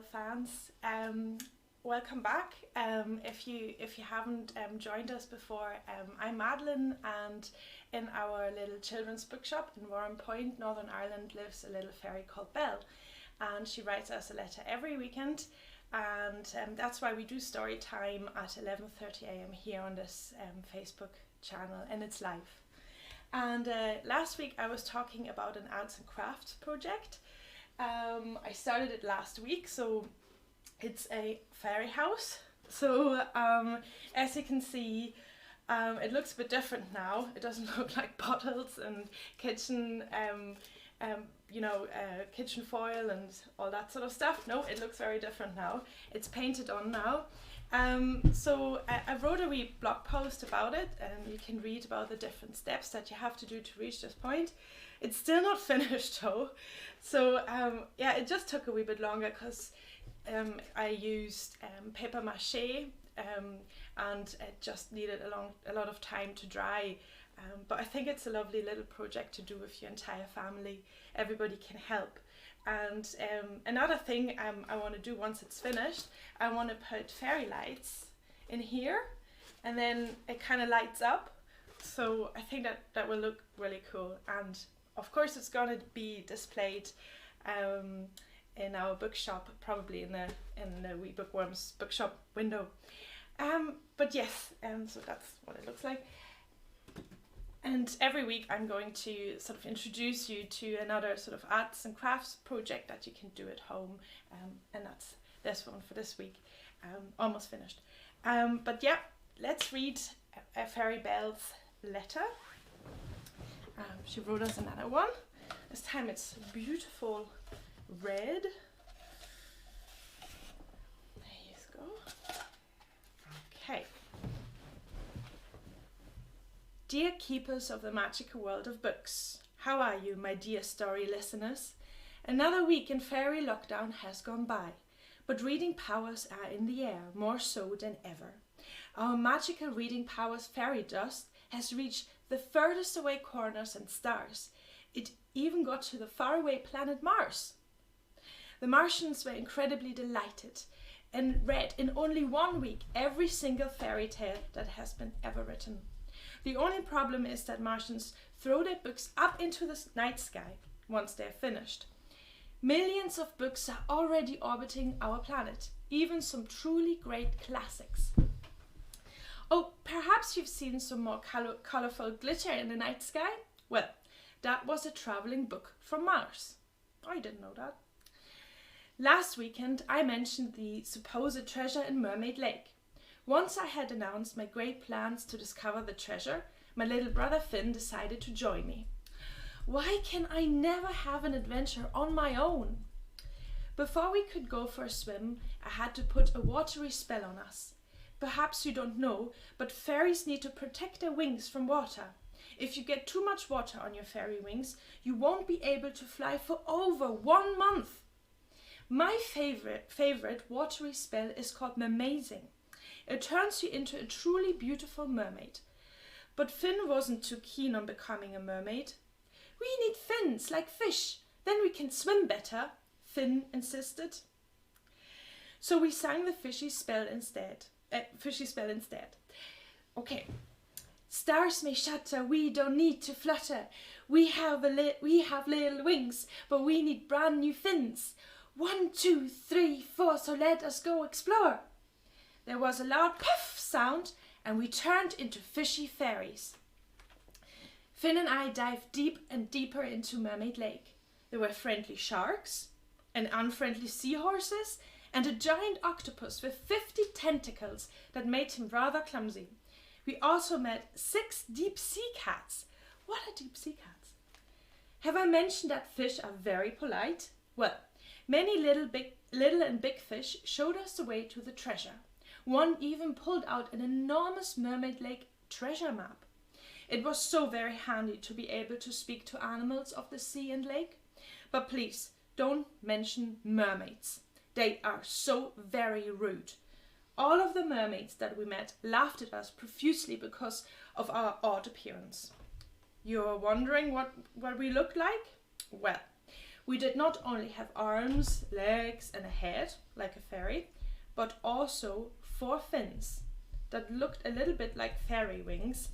Belle fans. Welcome back. If you haven't joined us before, I'm Madeline, and in our little children's bookshop in Warren Point, Northern Ireland, lives a little fairy called Belle, and she writes us a letter every weekend, and that's why we do story time at 11:30 a.m. here on this Facebook channel, and it's live. And last week I was talking about an arts and crafts project. I started it last week, so it's a fairy house. So as you can see, it looks a bit different now. It doesn't look like bottles and kitchen, kitchen foil and all that sort of stuff. No, it looks very different now. It's painted on now. So I wrote a wee blog post about it, and you can read about the different steps that you have to do to reach this point. It's still not finished though. So yeah, it just took a wee bit longer because I used paper mache and it just needed a lot of time to dry. But I think it's a lovely little project to do with your entire family. Everybody can help. And another thing I want to do once it's finished, I want to put fairy lights in here, and then it kind of lights up. So I think that will look really cool. And of course it's going to be displayed in our bookshop, probably in the Wee Bookworm's bookshop window. But yes, so that's what it looks like. And every week I'm going to sort of introduce you to another sort of arts and crafts project that you can do at home. And that's this one for this week. Almost finished. But yeah, let's read Fairy Belle's letter. She wrote us another one. This time it's beautiful red. There you go. Okay. Dear keepers of the magical world of books, how are you, my dear story listeners? Another week in fairy lockdown has gone by, but reading powers are in the air, more so than ever. Our magical reading powers fairy dust has reached the furthest away corners and stars. It even got to the faraway planet Mars. The Martians were incredibly delighted and read in only 1 week every single fairy tale that has been ever written. The only problem is that Martians throw their books up into the night sky once they're finished. Millions of books are already orbiting our planet, even some truly great classics. Oh, perhaps you've seen some more colourful glitter in the night sky? Well, that was a travelling book from Mars. I didn't know that. Last weekend I mentioned the supposed treasure in Mermaid Lake. Once I had announced my great plans to discover the treasure, my little brother Finn decided to join me. Why can I never have an adventure on my own? Before we could go for a swim, I had to put a watery spell on us. Perhaps you don't know, but fairies need to protect their wings from water. If you get too much water on your fairy wings, you won't be able to fly for over 1 month. My favorite watery spell is called Mermazing. It turns you into a truly beautiful mermaid. But Finn wasn't too keen on becoming a mermaid. We need fins like fish, then we can swim better, Finn insisted. So we sang the fishy spell instead. Okay. Stars may shatter, we don't need to flutter. We have little wings, but we need brand new fins. 1, 2, 3, 4, so let us go explore. There was a loud puff sound, and we turned into fishy fairies. Finn and I dived deep and deeper into Mermaid Lake. There were friendly sharks, and unfriendly seahorses, and a giant octopus with 50 tentacles that made him rather clumsy. We also met 6 deep sea cats. What are deep sea cats? Have I mentioned that fish are very polite? Well, many little and big fish showed us the way to the treasure. One even pulled out an enormous Mermaid Lake treasure map. It was so very handy to be able to speak to animals of the sea and lake. But please, don't mention mermaids. They are so very rude. All of the mermaids that we met laughed at us profusely because of our odd appearance. You're wondering what we looked like? Well, We did not only have arms, legs, and a head, like a fairy, but also 4 fins that looked a little bit like fairy wings,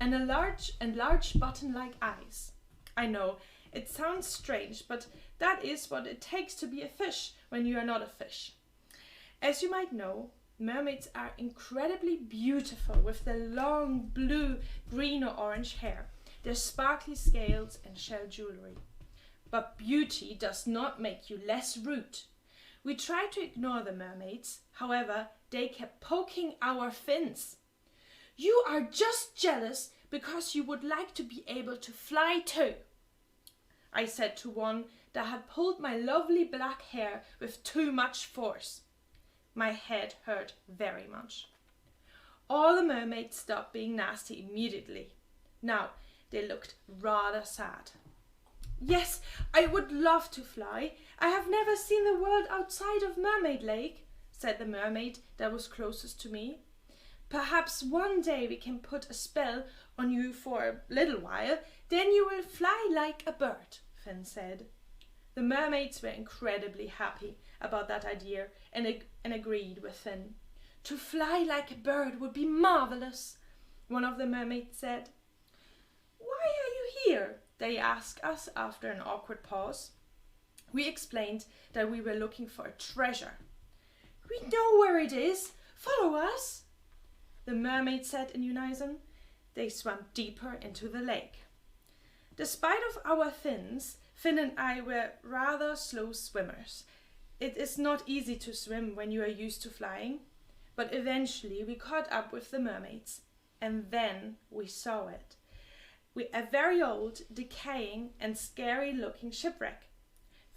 and large button-like eyes. I know, it sounds strange, but that is what it takes to be a fish when you are not a fish. As you might know, mermaids are incredibly beautiful with their long blue, green or orange hair, their sparkly scales and shell jewelry. But beauty does not make you less rude. We tried to ignore the mermaids, however, they kept poking our fins. You are just jealous because you would like to be able to fly too, I said to one that had pulled my lovely black hair with too much force. My head hurt very much. All the mermaids stopped being nasty immediately. Now, they looked rather sad. Yes, I would love to fly. I have never seen the world outside of Mermaid Lake, said the mermaid that was closest to me. Perhaps one day we can put a spell on you for a little while, then you will fly like a bird, Finn said. The mermaids were incredibly happy about that idea and agreed with Finn. To fly like a bird would be marvelous, one of the mermaids said. Why are you here? They asked us after an awkward pause. We explained that we were looking for a treasure. We know where it is. Follow us, the mermaid said in unison. They swam deeper into the lake. Despite of our fins, Finn and I were rather slow swimmers. It is not easy to swim when you are used to flying, but eventually we caught up with the mermaids, and then we saw it. A very old, decaying and scary-looking shipwreck.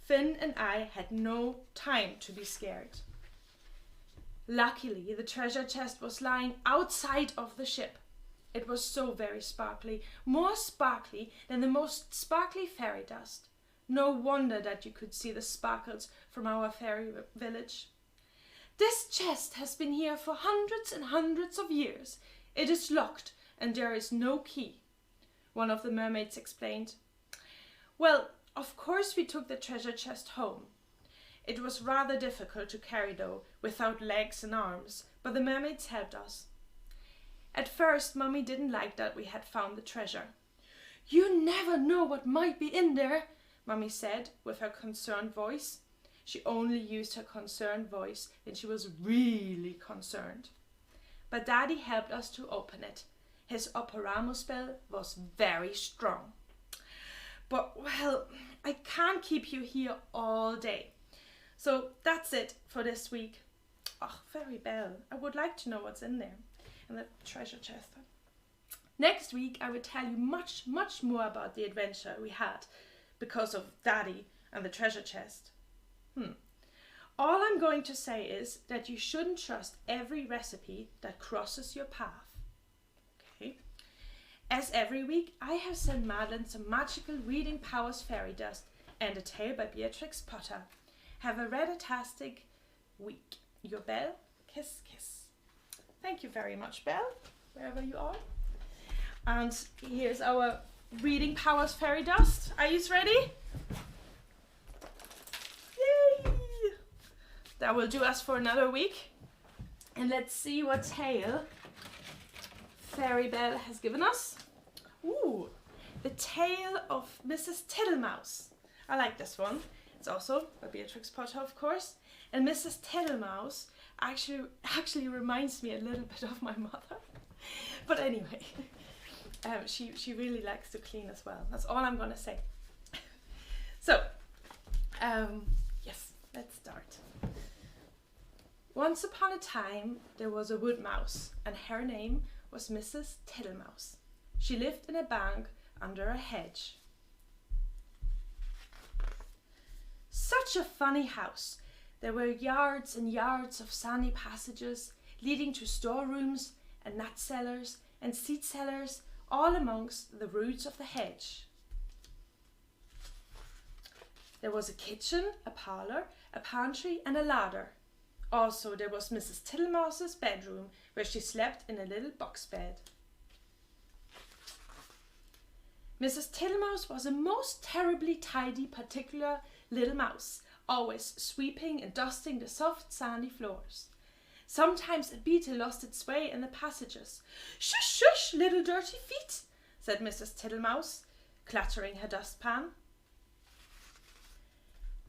Finn and I had no time to be scared. Luckily, the treasure chest was lying outside of the ship. It was so very sparkly, more sparkly than the most sparkly fairy dust. No wonder that you could see the sparkles from our fairy village. This chest has been here for hundreds and hundreds of years. It is locked and there is no key, one of the mermaids explained. Well, of course we took the treasure chest home. It was rather difficult to carry though, without legs and arms, but the mermaids helped us. At first, Mummy didn't like that we had found the treasure. You never know what might be in there, Mummy said with her concerned voice. She only used her concerned voice when she was really concerned. But Daddy helped us to open it. His operamo spell was very strong. But, well, I can't keep you here all day. So that's it for this week. Oh, Fairy Belle, I would like to know what's in there. And the treasure chest. Next week I will tell you much, much more about the adventure we had because of Daddy and the treasure chest. All I'm going to say is that you shouldn't trust every recipe that crosses your path. Okay? As every week, I have sent Madeline some magical reading powers fairy dust and a tale by Beatrix Potter. Have a redatastic week. Your Belle, kiss, kiss. Thank you very much, Belle, wherever you are. And here's our reading powers fairy dust. Are you ready? Yay! That will do us for another week. And let's see what tale Fairy Belle has given us. Ooh, the tale of Mrs. Tittlemouse. I like this one. It's also by Beatrix Potter, of course. And Mrs. Tittlemouse actually reminds me a little bit of my mother. But anyway, she really likes to clean as well. That's all I'm gonna say. So, yes, let's start. Once upon a time, there was a wood mouse, and her name was Mrs. Tittlemouse. She lived in a bank under a hedge. Such a funny house. There were yards and yards of sandy passages leading to storerooms and nut cellars and seed cellars, all amongst the roots of the hedge. There was a kitchen, a parlour, a pantry and a larder. Also there was Mrs. Tittlemouse's bedroom, where she slept in a little box bed. Mrs. Tittlemouse was a most terribly tidy, particular little mouse, always sweeping and dusting the soft sandy floors. Sometimes a beetle lost its way in the passages. "Shush, shush, little dirty feet," said Mrs. Tittlemouse, clattering her dustpan.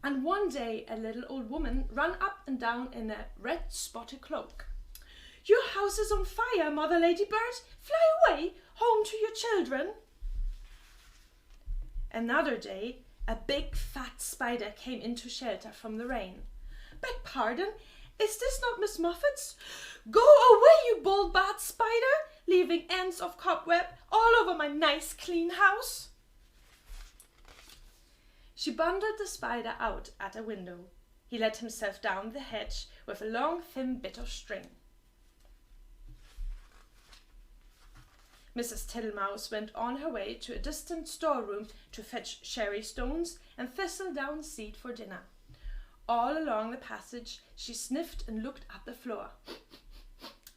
And one day a little old woman ran up and down in a red spotted cloak. "Your house is on fire, Mother Ladybird. Fly away, home to your children." Another day a big fat spider came into shelter from the rain. "Beg pardon, is this not Miss Muffet's?" "Go away, you bold bad spider, leaving ends of cobweb all over my nice clean house." She bundled the spider out at a window. He let himself down the hedge with a long thin bit of string. Mrs. Tittlemouse went on her way to a distant storeroom to fetch cherry stones and thistledown seed for dinner. All along the passage she sniffed and looked at the floor.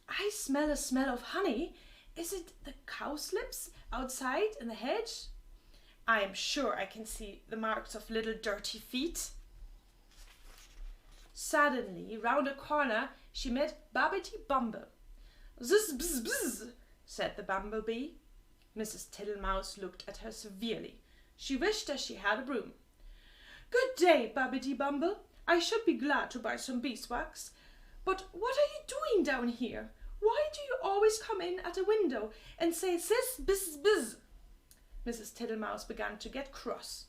"I smell a smell of honey. Is it the cowslips outside in the hedge? I am sure I can see the marks of little dirty feet." Suddenly, round a corner, she met Babbity Bumble. "Zzz, bzz, bzz," said the bumblebee. Mrs. Tittlemouse looked at her severely. She wished that she had a broom. "Good day, Babbity Bumble. I should be glad to buy some beeswax. But what are you doing down here? Why do you always come in at a window and say sis, bizz, bizz?" Mrs. Tittlemouse began to get cross.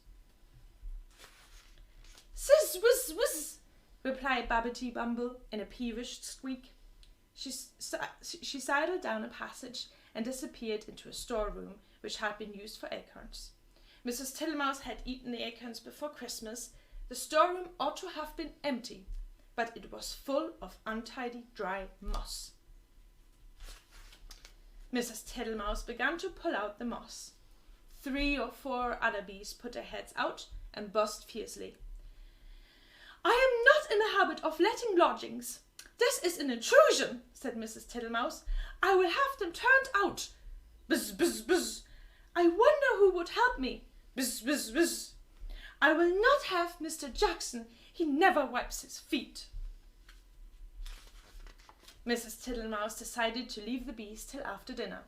"Sis, whiz, whiz," replied Babbity Bumble in a peevish squeak. She sidled down a passage and disappeared into a storeroom which had been used for acorns. Mrs. Tittlemouse had eaten the acorns before Christmas. The storeroom ought to have been empty, but it was full of untidy dry moss. Mrs. Tittlemouse began to pull out the moss. 3 or 4 other bees put their heads out and buzzed fiercely. "I am not in the habit of letting lodgings. This is an intrusion," said Mrs. Tittlemouse. "I will have them turned out. Bzz, bzz, bzz. I wonder who would help me. Bzz, bzz, bzz. I will not have Mr. Jackson. He never wipes his feet." Mrs. Tittlemouse decided to leave the bees till after dinner.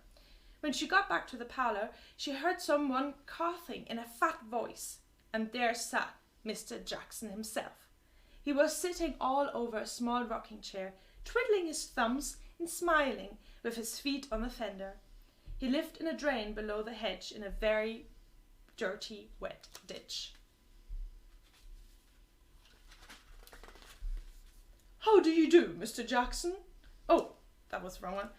When she got back to the parlour, she heard someone coughing in a fat voice, and there sat Mr. Jackson himself. He was sitting all over a small rocking chair, twiddling his thumbs and smiling, with his feet on the fender. He lived in a drain below the hedge in a very dirty, wet ditch. "How do you do, Mr. Jackson?" Oh, that was the wrong one.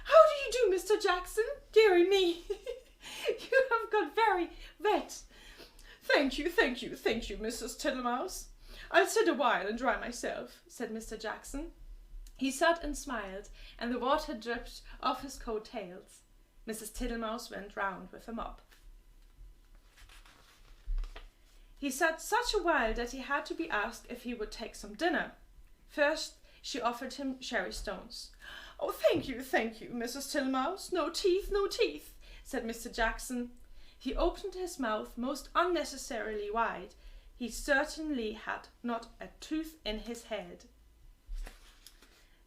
"How do you do, Mr. Jackson? Dearie me, you have got very wet." Thank you, Mrs. Tittlemouse. "I'll sit a while and dry myself," said Mr. Jackson. He sat and smiled, and the water dripped off his coat tails. Mrs. Tittlemouse went round with a mop. He sat such a while that he had to be asked if he would take some dinner. First, she offered him cherry stones. "Oh, thank you, Mrs. Tittlemouse. No teeth, said Mr. Jackson. He opened his mouth most unnecessarily wide. He certainly had not a tooth in his head.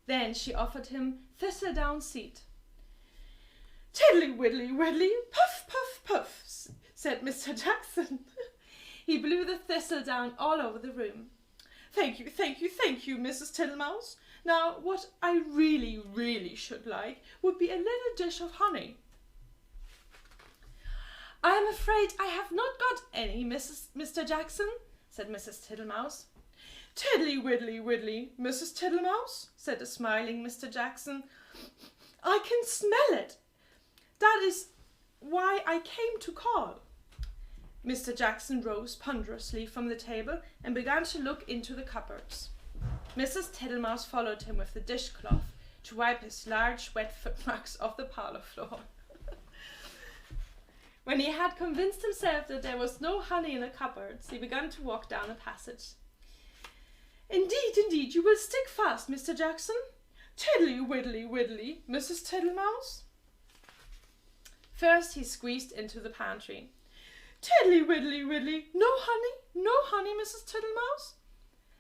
Then she offered him thistledown seed. "Tiddly widdly widdly, puff, puff, puff," said Mr. Jackson. He blew the thistledown all over the room. Thank you, Mrs. Tittlemouse. Now, what I really should like would be a little dish of honey." "I am afraid I have not got any, Mr. Jackson," said Mrs. Tittlemouse. "Tiddly widdly widdly, Mrs. Tittlemouse," said the smiling Mr. Jackson. "I can smell it. That is why I came to call." Mr. Jackson rose ponderously from the table and began to look into the cupboards. Mrs. Tittlemouse followed him with the dishcloth to wipe his large wet footmarks off the parlour floor. When he had convinced himself that there was no honey in the cupboards, he began to walk down the passage. Indeed, you will stick fast, Mr. Jackson. Tiddly widdly widdly, Mrs. Tittlemouse." First he squeezed into the pantry. Tiddly widdly widdly, no honey, Mrs. Tittlemouse.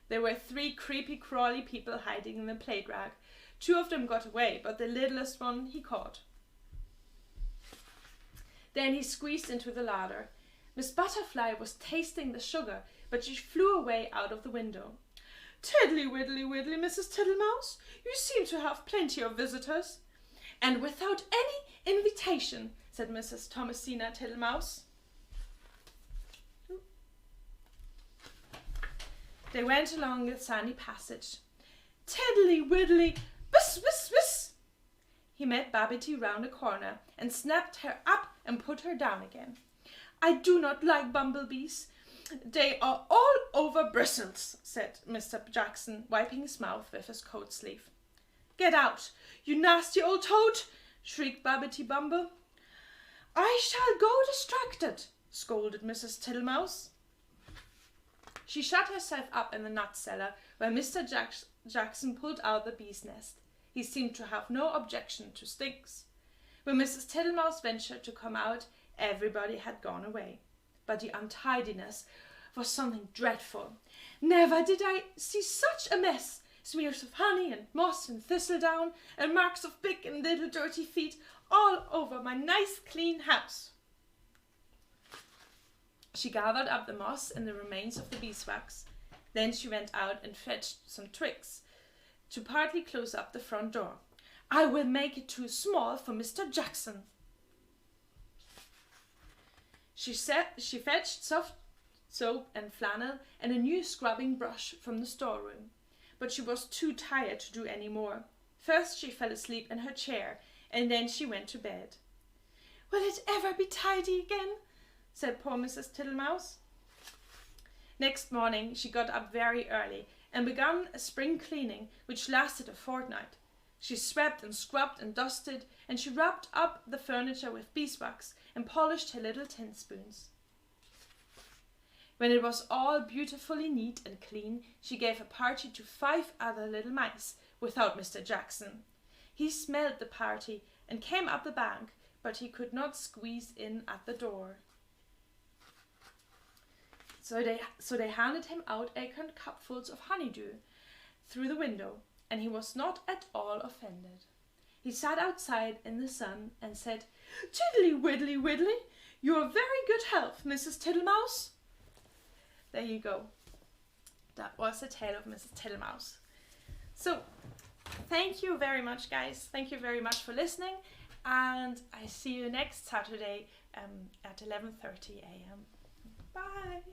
There were 3 creepy crawly people hiding in the plate rack. 2 of them got away, but the littlest one he caught. Then he squeezed into the larder. Miss Butterfly was tasting the sugar, but she flew away out of the window. Tiddly widdly widdly, Mrs. Tittlemouse, you seem to have plenty of visitors. And without any invitation, said Mrs. Thomasina Tittlemouse. They went along the sandy passage. Tiddly widdly, whiss, whiss, whiss. He met Babbity round a corner and snapped her up and put her down again. I do not like bumblebees. They are all over bristles, said Mr. Jackson, wiping his mouth with his coat sleeve. Get out, you nasty old toad, shrieked Babbity Bumble. I shall go distracted, scolded Mrs. Tittlemouse. She shut herself up in the nut cellar, where Mr. Jackson pulled out the bee's nest. He seemed to have no objection to stings. When Mrs. Tittlemouse ventured to come out, everybody had gone away. But the untidiness was something dreadful. Never did I see such a mess. Smears of honey and moss and thistledown, and marks of big and little dirty feet all over my nice clean house. She gathered up the moss and the remains of the beeswax. Then she went out and fetched some twigs to partly close up the front door. I will make it too small for Mr. Jackson. She fetched soft soap and flannel and a new scrubbing brush from the storeroom, but she was too tired to do any more. First she fell asleep in her chair, and then she went to bed. Will it ever be tidy again? Said poor Mrs. Tittlemouse. Next morning she got up very early and began a spring cleaning which lasted a fortnight. She swept and scrubbed and dusted, and she rubbed up the furniture with beeswax and polished her little tin spoons. When it was all beautifully neat and clean, she gave a party to 5 other little mice without Mr. Jackson. He smelled the party and came up the bank, but he could not squeeze in at the door. So they handed him out acorn cupfuls of honeydew through the window, and he was not at all offended. He sat outside in the sun and said, Tiddly widdly widdly, you're very good health, Mrs. Tittlemouse. There you go. That was the tale of Mrs. Tittlemouse. So, thank you very much, guys. Thank you very much for listening, and I see you next Saturday at 11:30 a.m. Bye.